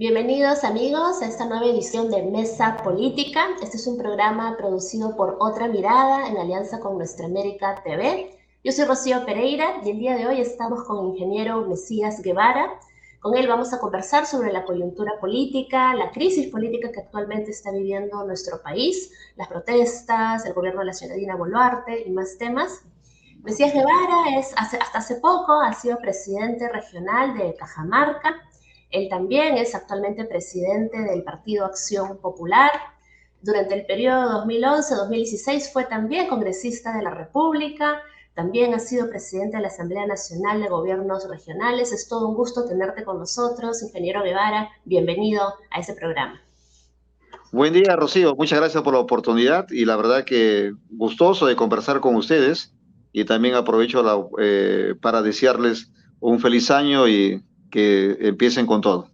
Bienvenidos amigos a esta nueva edición de Mesa Política. Este es un programa producido por Otra Mirada en alianza con Nuestra América TV. Yo soy Rocío Pereira y el día de hoy estamos con el ingeniero Mesías Guevara. Con él vamos a conversar sobre la coyuntura política, la crisis política que actualmente está viviendo nuestro país, las protestas, el gobierno de la señora Dina Boluarte y más temas. Mesías Guevara hasta hace poco ha sido presidente regional de Cajamarca. Él también es actualmente presidente del Partido Acción Popular. Durante el periodo 2011-2016 fue también congresista de la República. También ha sido presidente de la Asamblea Nacional de Gobiernos Regionales. Es todo un gusto tenerte con nosotros, ingeniero Guevara. Bienvenido a este programa. Buen día, Rocío. Muchas gracias por la oportunidad y la verdad que gustoso de conversar con ustedes y también aprovecho para desearles un feliz año y que empiecen con todo.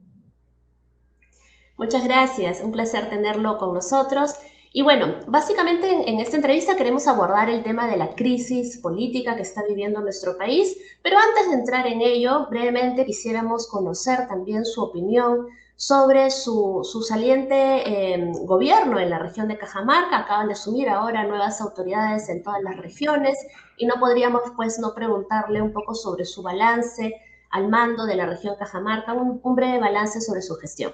Muchas gracias, un placer tenerlo con nosotros. Y bueno, básicamente en esta entrevista queremos abordar el tema de la crisis política que está viviendo nuestro país, pero antes de entrar en ello, brevemente quisiéramos conocer también su opinión sobre su saliente gobierno en la región de Cajamarca. Acaban de asumir ahora nuevas autoridades en todas las regiones y no podríamos pues no preguntarle un poco sobre su balance al mando de la región Cajamarca, un breve balance sobre su gestión.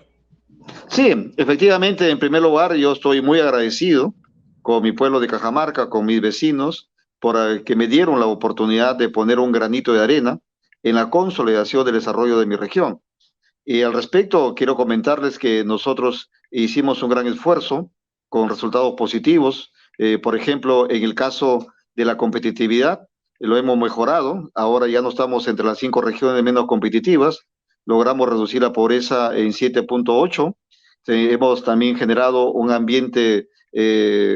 Sí, efectivamente, en primer lugar, yo estoy muy agradecido con mi pueblo de Cajamarca, con mis vecinos, por que me dieron la oportunidad de poner un granito de arena en la consolidación del desarrollo de mi región. Y al respecto, quiero comentarles que nosotros hicimos un gran esfuerzo con resultados positivos. Por ejemplo, en el caso de la competitividad, lo hemos mejorado. Ahora ya no estamos entre las 5 regiones menos competitivas. Logramos reducir la pobreza en 7,8. Hemos también generado un ambiente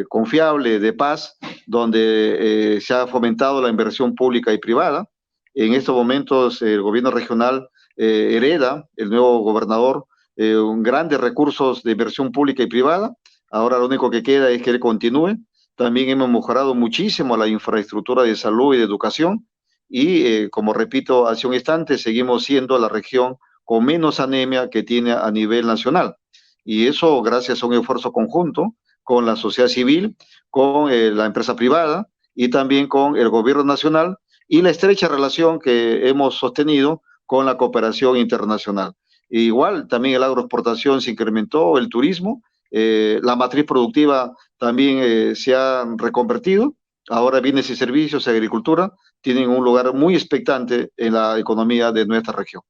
confiable, de paz, donde se ha fomentado la inversión pública y privada. En estos momentos, el gobierno regional hereda el nuevo gobernador grandes recursos de inversión pública y privada. Ahora lo único que queda es que él continúe. También hemos mejorado muchísimo la infraestructura de salud y de educación y, como repito hace un instante, seguimos siendo la región con menos anemia que tiene a nivel nacional. Y eso gracias a un esfuerzo conjunto con la sociedad civil, con la empresa privada y también con el gobierno nacional y la estrecha relación que hemos sostenido con la cooperación internacional. E igual, también el agroexportación se incrementó, el turismo, la matriz productiva también se ha reconvertido. Ahora bienes y servicios y agricultura tienen un lugar muy expectante en la economía de nuestra región.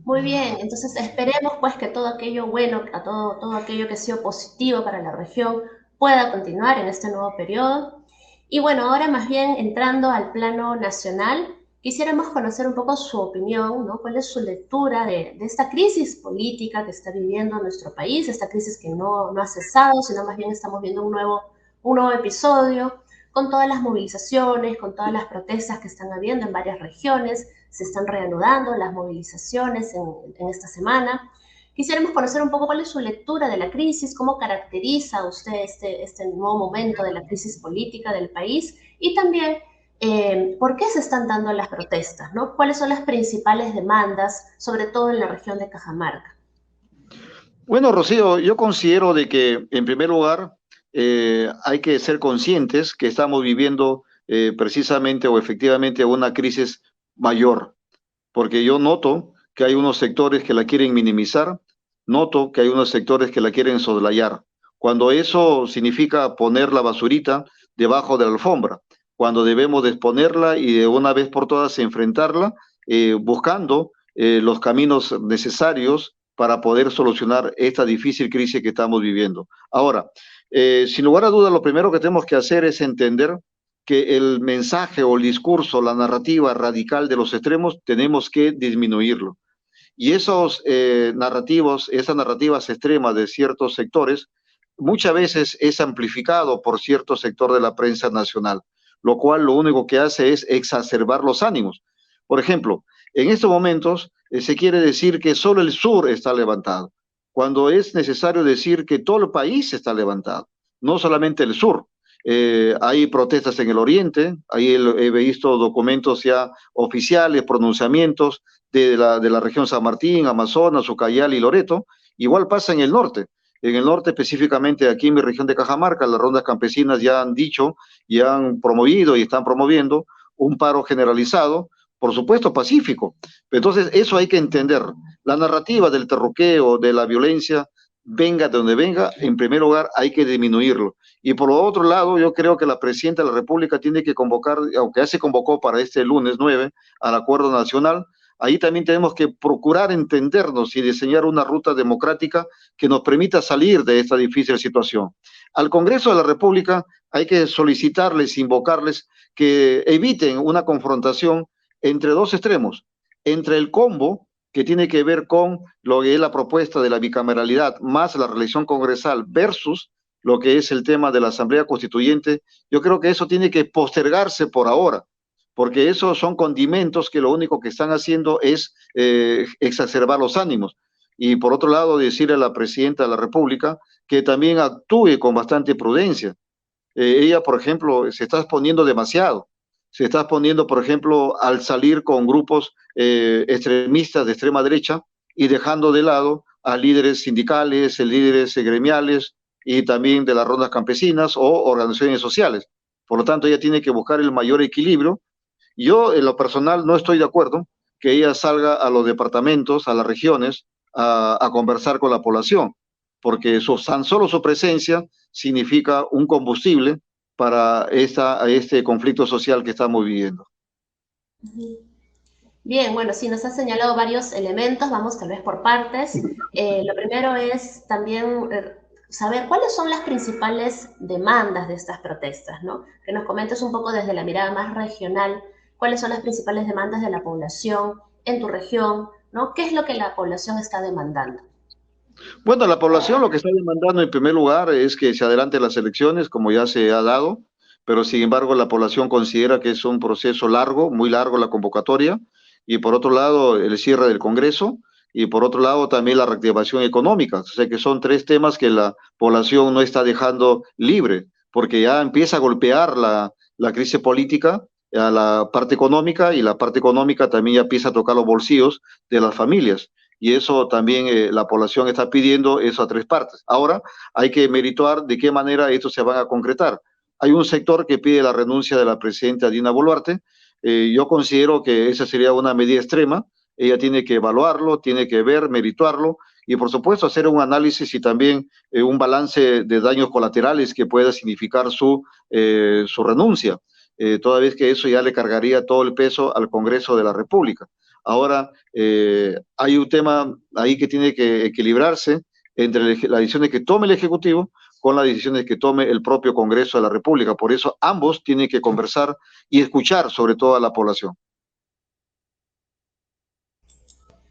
Muy bien, entonces esperemos pues que todo aquello bueno, todo aquello que ha sido positivo para la región pueda continuar en este nuevo periodo. Y bueno, ahora más bien entrando al plano nacional, quisiéramos conocer un poco su opinión, ¿no? ¿Cuál es su lectura de esta crisis política que está viviendo nuestro país, esta crisis que no ha cesado, sino más bien estamos viendo un nuevo episodio, con todas las movilizaciones, con todas las protestas que están habiendo en varias regiones, se están reanudando las movilizaciones en esta semana. Quisiéramos conocer un poco cuál es su lectura de la crisis, cómo caracteriza usted este nuevo momento de la crisis política del país y también por qué se están dando las protestas, ¿no? ¿Cuáles son las principales demandas, sobre todo en la región de Cajamarca? Bueno, Rocío, yo considero de que en primer lugar hay que ser conscientes que estamos viviendo precisamente o efectivamente una crisis mayor, porque yo noto que hay unos sectores que la quieren minimizar, noto que hay unos sectores que la quieren soslayar, cuando eso significa poner la basurita debajo de la alfombra, cuando debemos de exponerla y de una vez por todas enfrentarla, buscando los caminos necesarios para poder solucionar esta difícil crisis que estamos viviendo. Ahora, sin lugar a dudas, lo primero que tenemos que hacer es entender que el mensaje o el discurso, la narrativa radical de los extremos, tenemos que disminuirlo. Y esos narrativos, esas narrativas extremas de ciertos sectores, muchas veces es amplificado por cierto sector de la prensa nacional, lo cual lo único que hace es exacerbar los ánimos. Por ejemplo, en estos momentos se quiere decir que solo el sur está levantado, cuando es necesario decir que todo el país está levantado, no solamente el sur. Hay protestas en el oriente, ahí he visto documentos ya oficiales, pronunciamientos de la región San Martín, Amazonas, Ucayali y Loreto. Igual pasa en el norte. En el norte, específicamente aquí en mi región de Cajamarca, las rondas campesinas ya han dicho y han promovido y están promoviendo un paro generalizado, por supuesto pacífico. Entonces, eso hay que entender. La narrativa del terruqueo, de la violencia, venga de donde venga, en primer lugar hay que disminuirlo. Y por otro lado, yo creo que la presidenta de la República tiene que convocar, aunque ya se convocó para este lunes 9 al acuerdo nacional, ahí también tenemos que procurar entendernos y diseñar una ruta democrática que nos permita salir de esta difícil situación. Al Congreso de la República hay que solicitarles, invocarles que eviten una confrontación entre dos extremos, entre el combo que tiene que ver con lo que es la propuesta de la bicameralidad más la reelección congresal versus lo que es el tema de la Asamblea Constituyente. Yo creo que eso tiene que postergarse por ahora, porque esos son condimentos que lo único que están haciendo es exacerbar los ánimos. Y por otro lado, decirle a la presidenta de la República que también actúe con bastante prudencia. Ella, por ejemplo, se está exponiendo demasiado. Se está exponiendo, por ejemplo, al salir con grupos extremistas de extrema derecha y dejando de lado a líderes sindicales, líderes gremiales y también de las rondas campesinas o organizaciones sociales. Por lo tanto, ella tiene que buscar el mayor equilibrio. Yo, en lo personal, no estoy de acuerdo que ella salga a los departamentos, a las regiones, a conversar con la población, porque tan solo su presencia significa un combustible para este conflicto social que estamos viviendo. Bien, bueno, sí, nos has señalado varios elementos, vamos tal vez por partes. Lo primero es también saber cuáles son las principales demandas de estas protestas, ¿no? Que nos comentes un poco desde la mirada más regional, cuáles son las principales demandas de la población en tu región, ¿no? ¿Qué es lo que la población está demandando? Bueno, la población lo que está demandando en primer lugar es que se adelanten las elecciones, como ya se ha dado, pero sin embargo la población considera que es un proceso largo, muy largo la convocatoria, y por otro lado el cierre del Congreso, y por otro lado también la reactivación económica. O sea que son tres temas que la población no está dejando libre, porque ya empieza a golpear la crisis política a la parte económica, y la parte económica también ya empieza a tocar los bolsillos de las familias, y eso también la población está pidiendo eso a tres partes. Ahora hay que merituar de qué manera esto se va a concretar. Hay un sector que pide la renuncia de la presidenta Dina Boluarte. Yo considero que esa sería una medida extrema. Ella tiene que evaluarlo, tiene que ver, merituarlo y por supuesto hacer un análisis y también un balance de daños colaterales que pueda significar su renuncia, toda vez que eso ya le cargaría todo el peso al Congreso de la República. Ahora, hay un tema ahí que tiene que equilibrarse entre las decisiones que tome el Ejecutivo con las decisiones que tome el propio Congreso de la República. Por eso ambos tienen que conversar y escuchar sobre todo a la población.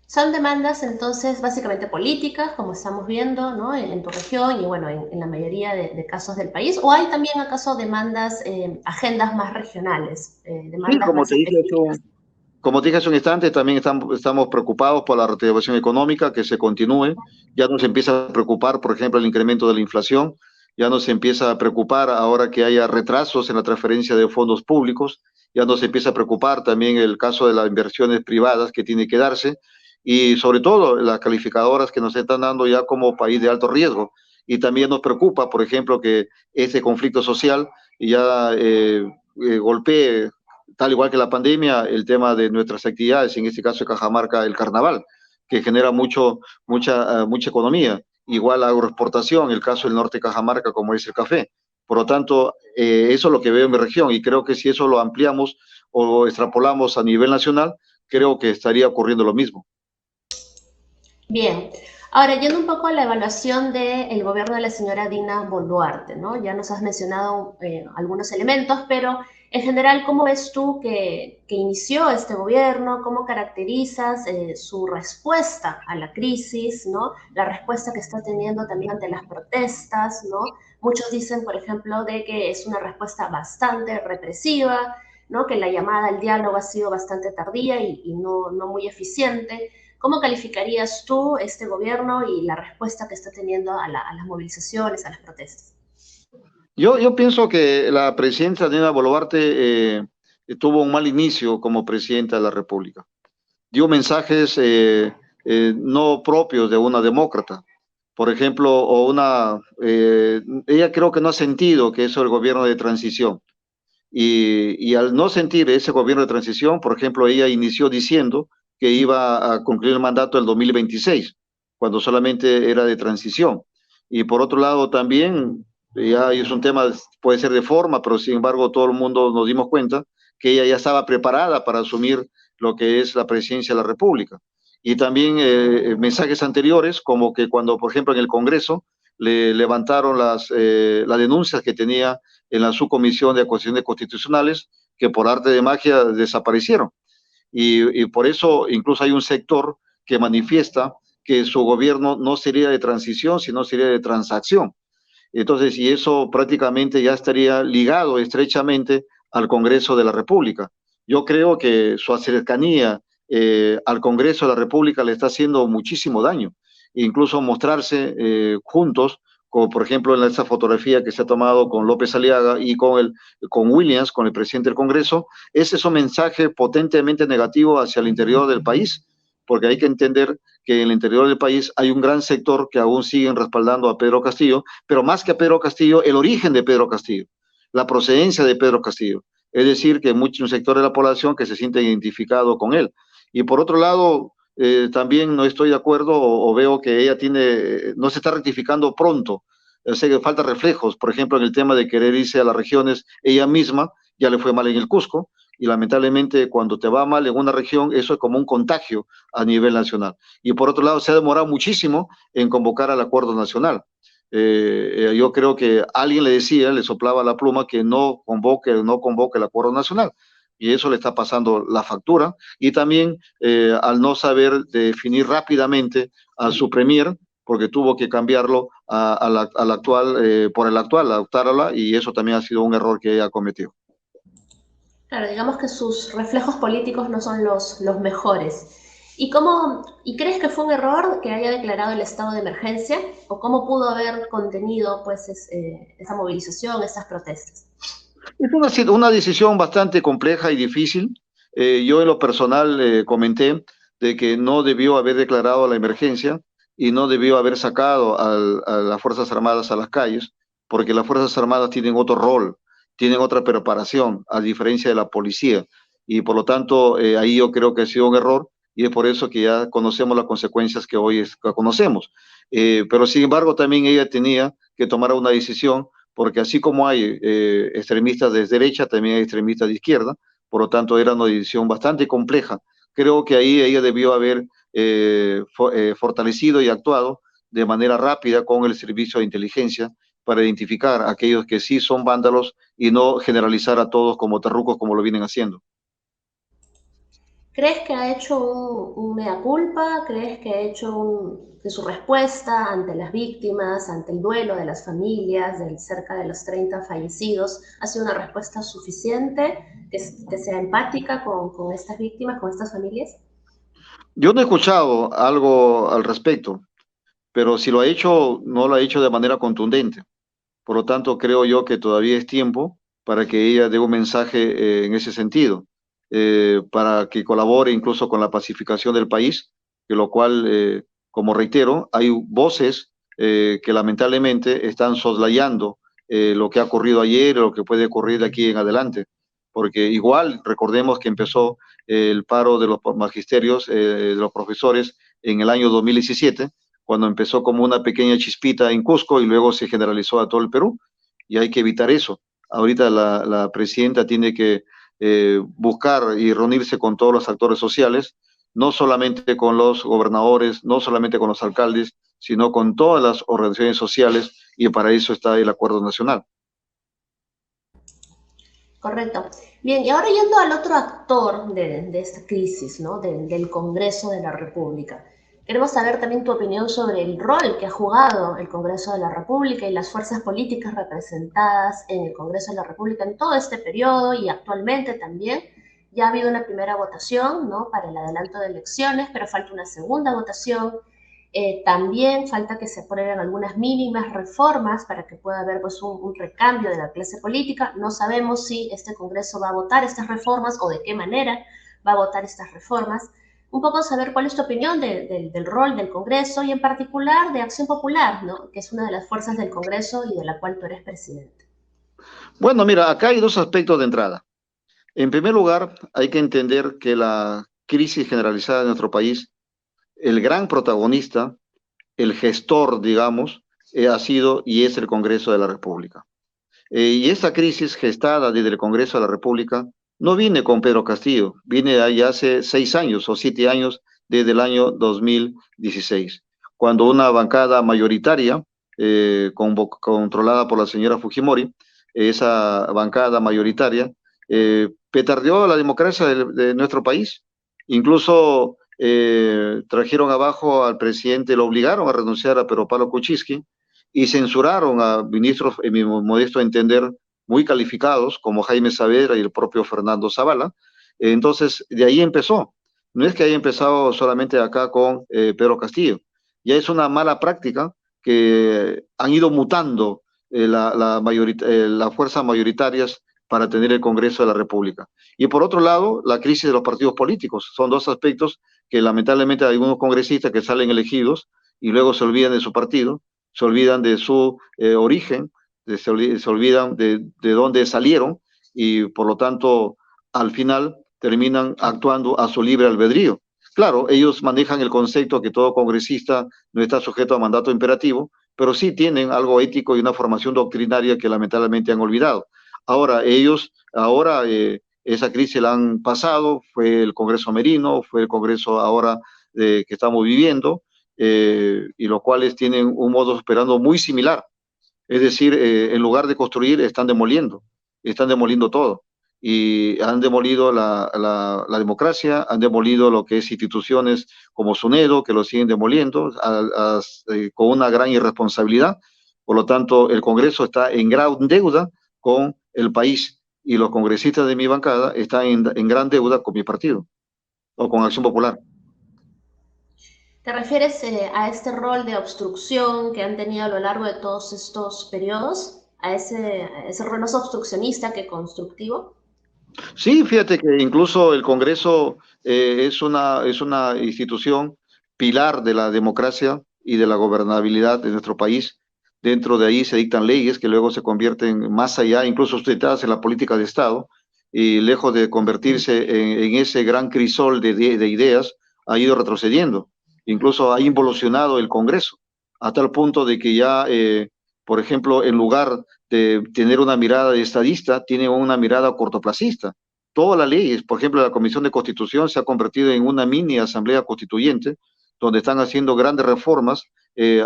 Son demandas entonces básicamente políticas, como estamos viendo, ¿no? En tu región y bueno, en la mayoría de casos del país, o hay también acaso demandas, agendas más regionales, Sí, demandas más específicas. como te dije hace un instante, también estamos preocupados por la reactivación económica, que se continúe. Ya nos empieza a preocupar, por ejemplo, el incremento de la inflación. Ya nos empieza a preocupar ahora que haya retrasos en la transferencia de fondos públicos. Ya nos empieza a preocupar también el caso de las inversiones privadas que tiene que darse. Y sobre todo las calificadoras que nos están dando ya como país de alto riesgo. Y también nos preocupa, por ejemplo, que ese conflicto social ya golpee, tal igual que la pandemia, el tema de nuestras actividades, en este caso de Cajamarca, el carnaval, que genera mucha economía. Igual la agroexportación, el caso del norte de Cajamarca, como es el café. Por lo tanto, eso es lo que veo en mi región y creo que si eso lo ampliamos o extrapolamos a nivel nacional, creo que estaría ocurriendo lo mismo. Bien, ahora yendo un poco a la evaluación del gobierno de la señora Dina Boluarte, ¿no? Ya nos has mencionado algunos elementos, pero en general, ¿cómo ves tú que inició este gobierno? ¿Cómo caracterizas su respuesta a la crisis, ¿no? La respuesta que está teniendo también ante las protestas, ¿no? Muchos dicen, por ejemplo, de que es una respuesta bastante represiva, ¿no? Que la llamada al diálogo ha sido bastante tardía y no muy eficiente. ¿Cómo calificarías tú este gobierno y la respuesta que está teniendo a las movilizaciones, a las protestas? Yo pienso que la presidenta Dina Boluarte tuvo un mal inicio como presidenta de la República. Dio mensajes no propios de una demócrata. Por ejemplo, ella creo que no ha sentido que eso es el gobierno de transición. Y al no sentir ese gobierno de transición, por ejemplo, ella inició diciendo que iba a concluir el mandato el 2026, cuando solamente era de transición. Y por otro lado, también, ya es un tema, puede ser de forma, pero sin embargo, todo el mundo nos dimos cuenta que ella ya estaba preparada para asumir lo que es la presidencia de la República. Y también mensajes anteriores, como que cuando, por ejemplo, en el Congreso le levantaron las denuncias que tenía en la subcomisión de acusaciones constitucionales, que por arte de magia desaparecieron. Y por eso incluso hay un sector que manifiesta que su gobierno no sería de transición, sino sería de transacción. Entonces, y eso prácticamente ya estaría ligado estrechamente al Congreso de la República. Yo creo que su cercanía al Congreso de la República le está haciendo muchísimo daño. Incluso mostrarse juntos, como por ejemplo en esa fotografía que se ha tomado con López Aliaga y con Williams, con el presidente del Congreso, ese es un mensaje potentemente negativo hacia el interior del país, porque hay que entender que en el interior del país hay un gran sector que aún siguen respaldando a Pedro Castillo, pero más que a Pedro Castillo, el origen de Pedro Castillo, la procedencia de Pedro Castillo. Es decir, que un sector de la población que se siente identificado con él. Y por otro lado, también no estoy de acuerdo o veo que ella no se está rectificando pronto. O sea, que falta reflejos. Por ejemplo, en el tema de querer irse a las regiones, ella misma ya le fue mal en el Cusco y lamentablemente cuando te va mal en una región, eso es como un contagio a nivel nacional. Y por otro lado, se ha demorado muchísimo en convocar al acuerdo nacional. Yo creo que alguien le decía, le soplaba la pluma que no convoque el acuerdo nacional. Y eso le está pasando la factura. Y también al no saber definir rápidamente a su premier, porque tuvo que cambiarlo al actual, por el actual, adoptarla, y eso también ha sido un error que ella cometió. Claro, digamos que sus reflejos políticos no son los mejores. ¿Y crees que fue un error que haya declarado el estado de emergencia? ¿O cómo pudo haber contenido pues, esa movilización, esas protestas? Es una decisión bastante compleja y difícil. Yo en lo personal comenté de que no debió haber declarado la emergencia y no debió haber sacado a las Fuerzas Armadas a las calles, porque las Fuerzas Armadas tienen otro rol, tienen otra preparación, a diferencia de la policía. Y por lo tanto, ahí yo creo que ha sido un error y es por eso que ya conocemos las consecuencias que que conocemos. Pero sin embargo, también ella tenía que tomar una decisión porque así como hay extremistas de derecha, también hay extremistas de izquierda, por lo tanto era una decisión bastante compleja. Creo que ahí ella debió haber fortalecido y actuado de manera rápida con el servicio de inteligencia para identificar a aquellos que sí son vándalos y no generalizar a todos como terrucos como lo vienen haciendo. ¿Crees que ha hecho un mea culpa? ¿Crees que ha hecho que su respuesta ante las víctimas, ante el duelo de las familias, de cerca de los 30 fallecidos, ha sido una respuesta suficiente, que sea empática con estas víctimas, con estas familias? Yo no he escuchado algo al respecto, pero si lo ha hecho, no lo ha hecho de manera contundente. Por lo tanto, creo yo que todavía es tiempo para que ella dé un mensaje en ese sentido, para que colabore incluso con la pacificación del país, que lo cual, como reitero, hay voces que lamentablemente están soslayando lo que ha ocurrido ayer y lo que puede ocurrir de aquí en adelante. Porque igual recordemos que empezó el paro de los magisterios, de los profesores en el año 2017 cuando empezó como una pequeña chispita en Cusco y luego se generalizó a todo el Perú. Y hay que evitar eso. Ahorita la presidenta tiene que buscar y reunirse con todos los actores sociales, no solamente con los gobernadores, no solamente con los alcaldes, sino con todas las organizaciones sociales, y para eso está el acuerdo nacional. Correcto. Bien, y ahora yendo al otro actor de esta crisis, ¿no? Del Congreso de la República. Queremos saber también tu opinión sobre el rol que ha jugado el Congreso de la República y las fuerzas políticas representadas en el Congreso de la República en todo este periodo y actualmente también. Ya ha habido una primera votación, ¿no? Para el adelanto de elecciones, pero falta una segunda votación. También falta que se aprueben algunas mínimas reformas para que pueda haber pues, un recambio de la clase política. No sabemos si este Congreso va a votar estas reformas o de qué manera va a votar estas reformas. Un poco saber cuál es tu opinión del rol del Congreso y en particular de Acción Popular, ¿no? Que es una de las fuerzas del Congreso y de la cual tú eres presidente. Bueno, mira, acá hay dos aspectos de entrada. En primer lugar, hay que entender que la crisis generalizada de nuestro país, el gran protagonista, el gestor, digamos, ha sido y es el Congreso de la República. Y esta crisis gestada desde el Congreso de la República no viene con Pedro Castillo, viene ahí hace 6 años o 7 años, desde el año 2016, cuando una bancada mayoritaria, controlada por la señora Fujimori, esa bancada mayoritaria, petardeó la democracia de nuestro país. Incluso trajeron abajo al presidente, lo obligaron a renunciar a Pedro Pablo Kuczynski, y censuraron a ministros, en mi modesto entender, muy calificados, como Jaime Saavedra y el propio Fernando Zavala. Entonces, de ahí empezó. No es que haya empezado solamente acá con Pedro Castillo. Ya es una mala práctica que han ido mutando las fuerzas mayoritarias para tener el Congreso de la República. Y por otro lado, la crisis de los partidos políticos. Son dos aspectos que lamentablemente hay algunos congresistas que salen elegidos y luego se olvidan de su partido, se olvidan de su origen, se olvidan de dónde salieron y por lo tanto al final terminan actuando a su libre albedrío. Claro, ellos manejan el concepto que todo congresista no está sujeto a mandato imperativo, pero sí tienen algo ético y una formación doctrinaria que lamentablemente han olvidado. Ahora esa crisis la han pasado, fue el Congreso Merino, fue el Congreso ahora que estamos viviendo, y los cuales tienen un modo operando muy similar. Es decir, en lugar de construir, están demoliendo todo. Y han demolido la democracia, han demolido lo que es instituciones como SUNEDO, que lo siguen demoliendo con una gran irresponsabilidad. Por lo tanto, el Congreso está en gran deuda con el país y los congresistas de mi bancada están en gran deuda con mi partido o con Acción Popular. ¿Te refieres a este rol de obstrucción que han tenido a lo largo de todos estos periodos? ¿A ese rol más obstruccionista que constructivo? Sí, fíjate que incluso el Congreso es una institución pilar de la democracia y de la gobernabilidad de nuestro país. Dentro de ahí se dictan leyes que luego se convierten más allá, incluso sustentadas en la política de Estado, y lejos de convertirse en ese gran crisol de ideas, ha ido retrocediendo. Incluso ha involucionado el Congreso, a tal punto de que ya, por ejemplo, en lugar de tener una mirada de estadista, tiene una mirada cortoplacista. Todas las leyes, por ejemplo, la Comisión de Constitución se ha convertido en una mini asamblea constituyente, donde están haciendo grandes reformas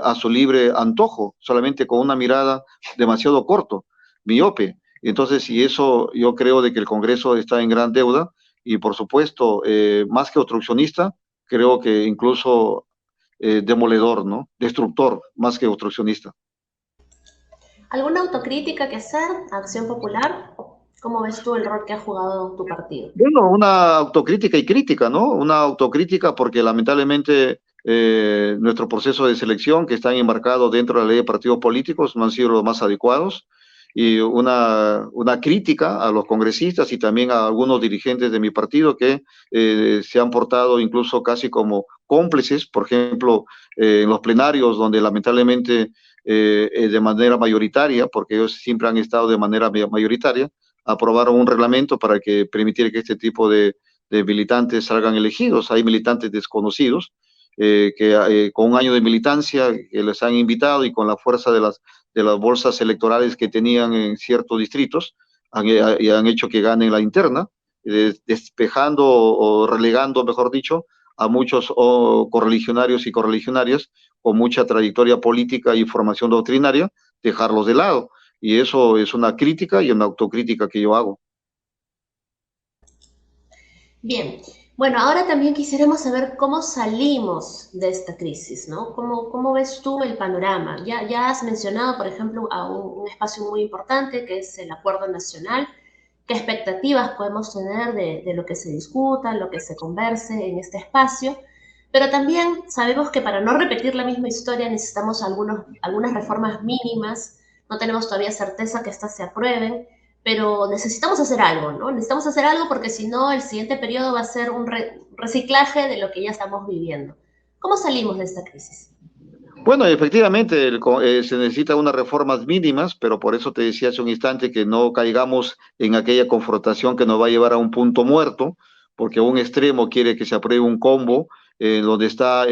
a su libre antojo, solamente con una mirada demasiado corto, miope. Entonces, y eso yo creo de que el Congreso está en gran deuda y, por supuesto, más que obstruccionista, creo que incluso demoledor, ¿no? Destructor, más que obstruccionista. ¿Alguna autocrítica que hacer a Acción Popular? ¿Cómo ves tú el rol que ha jugado tu partido? Bueno, una autocrítica y crítica, ¿no? Una autocrítica porque lamentablemente nuestro proceso de selección que están embarcados dentro de la ley de partidos políticos no han sido los más adecuados y una crítica a los congresistas y también a algunos dirigentes de mi partido que se han portado incluso casi como cómplices, por ejemplo, en los plenarios donde lamentablemente de manera mayoritaria, porque ellos siempre han estado de manera mayoritaria, aprobaron un reglamento para que permitir que este tipo de militantes salgan elegidos. Hay militantes desconocidos que con un año de militancia que les han invitado y con la fuerza de las bolsas electorales que tenían en ciertos distritos han hecho que ganen la interna, despejando o relegando, mejor dicho, a muchos correligionarios y correligionarias con mucha trayectoria política y formación doctrinaria, dejarlos de lado. Y eso es una crítica y una autocrítica que yo hago. Bien, bueno, ahora también quisiéramos saber cómo salimos de esta crisis, ¿no? ¿Cómo ves tú el panorama? Ya has mencionado, por ejemplo, a un espacio muy importante que es el Acuerdo Nacional. ¿Qué expectativas podemos tener de lo que se discuta, lo que se converse en este espacio? Pero también sabemos que para no repetir la misma historia necesitamos algunas reformas mínimas. No tenemos todavía certeza que estas se aprueben, pero necesitamos hacer algo, ¿no? Necesitamos hacer algo porque si no, el siguiente periodo va a ser un reciclaje de lo que ya estamos viviendo. ¿Cómo salimos de esta crisis? Bueno, efectivamente, se necesitan unas reformas mínimas, pero por eso te decía hace un instante que no caigamos en aquella confrontación que nos va a llevar a un punto muerto, porque un extremo quiere que se apruebe un combo donde está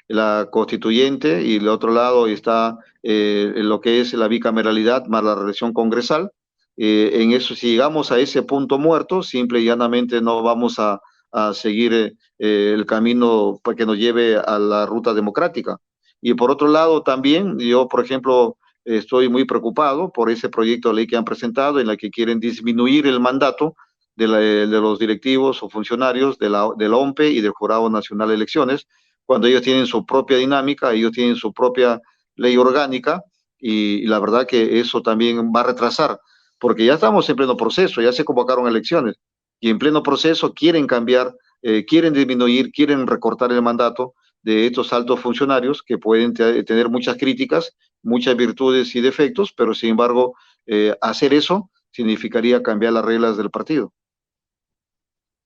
la constituyente y el otro lado está lo que es la bicameralidad más la reelección congresal. En eso, si llegamos a ese punto muerto, simple y llanamente no vamos a seguir el camino para que nos lleve a la ruta democrática. Y por otro lado, también yo, por ejemplo, estoy muy preocupado por ese proyecto de ley que han presentado en la que quieren disminuir el mandato de los directivos o funcionarios de la OMPE y del Jurado Nacional de Elecciones, cuando ellos tienen su propia dinámica, ellos tienen su propia ley orgánica y la verdad que eso también va a retrasar, porque ya estamos en pleno proceso, ya se convocaron elecciones y en pleno proceso quieren cambiar, quieren disminuir, quieren recortar el mandato de estos altos funcionarios que pueden tener muchas críticas, muchas virtudes y defectos, pero sin embargo, hacer eso significaría cambiar las reglas del partido.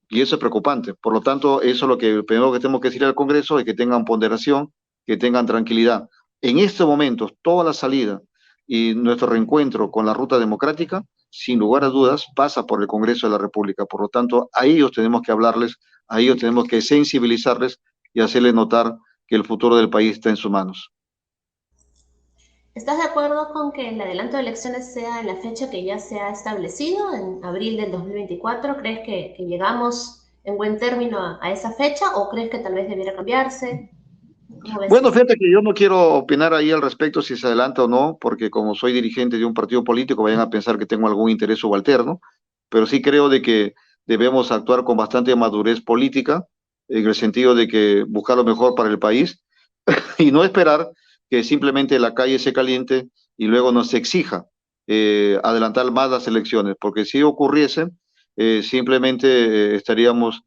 Y eso es preocupante. Por lo tanto, eso es lo que primero que tenemos que decir al Congreso, es que tengan ponderación, que tengan tranquilidad. En estos momentos, toda la salida y nuestro reencuentro con la ruta democrática, sin lugar a dudas, pasa por el Congreso de la República. Por lo tanto, a ellos tenemos que hablarles, a ellos tenemos que sensibilizarles y hacerles notar que el futuro del país está en sus manos. ¿Estás de acuerdo con que el adelanto de elecciones sea en la fecha que ya se ha establecido, en abril del 2024? ¿Crees que llegamos en buen término a esa fecha o crees que tal vez debiera cambiarse? ¿Cómo ves Bueno, esto? fíjate que yo no quiero opinar ahí al respecto si se adelanta o no, porque como soy dirigente de un partido político, vayan a pensar que tengo algún interés subalterno, pero sí creo de que debemos actuar con bastante madurez política, en el sentido de que buscar lo mejor para el país y no esperar que simplemente la calle se caliente y luego nos exija adelantar más las elecciones, porque si ocurriese, simplemente estaríamos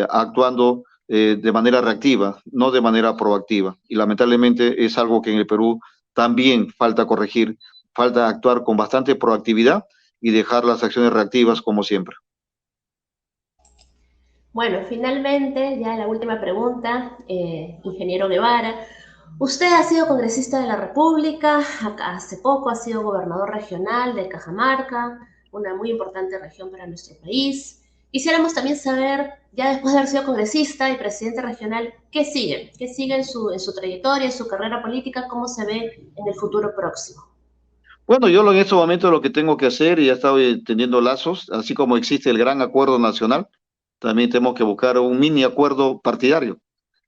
actuando de manera reactiva, no de manera proactiva. Y lamentablemente es algo que en el Perú también falta corregir, falta actuar con bastante proactividad y dejar las acciones reactivas como siempre. Bueno, finalmente, ya la última pregunta, ingeniero Guevara. Usted ha sido congresista de la República, hace poco ha sido gobernador regional de Cajamarca, una muy importante región para nuestro país. Quisiéramos también saber, ya después de haber sido congresista y presidente regional, qué sigue en su trayectoria, en su carrera política, cómo se ve en el futuro próximo. Bueno, yo en este momento lo que tengo que hacer, y ya estoy teniendo lazos, así como existe el gran acuerdo nacional, también tenemos que buscar un mini acuerdo partidario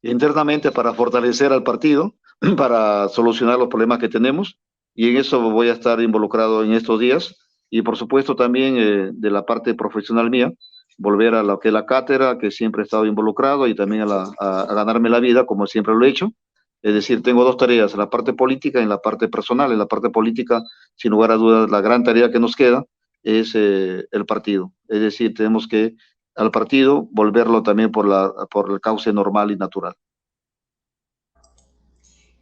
internamente para fortalecer al partido, para solucionar los problemas que tenemos, y en eso voy a estar involucrado en estos días, y por supuesto también de la parte profesional mía, volver a lo que es la cátedra, que siempre he estado involucrado, y también a ganarme la vida, como siempre lo he hecho. Es decir, tengo dos tareas, la parte política y la parte personal. En la parte política, sin lugar a dudas, la gran tarea que nos queda es el partido. Es decir, tenemos que al partido volverlo también por el cauce normal y natural.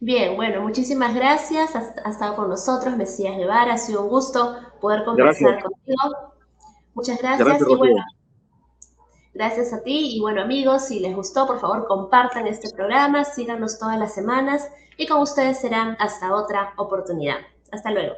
Bien, bueno, muchísimas gracias. Ha estado con nosotros Mesías Guevara. Ha sido un gusto poder Gracias, conversar contigo. Muchas gracias, gracias y bueno, Rocío. gracias a ti y bueno amigos, si les gustó, por favor compartan este programa, síganos todas las semanas y con ustedes serán hasta otra oportunidad. Hasta luego.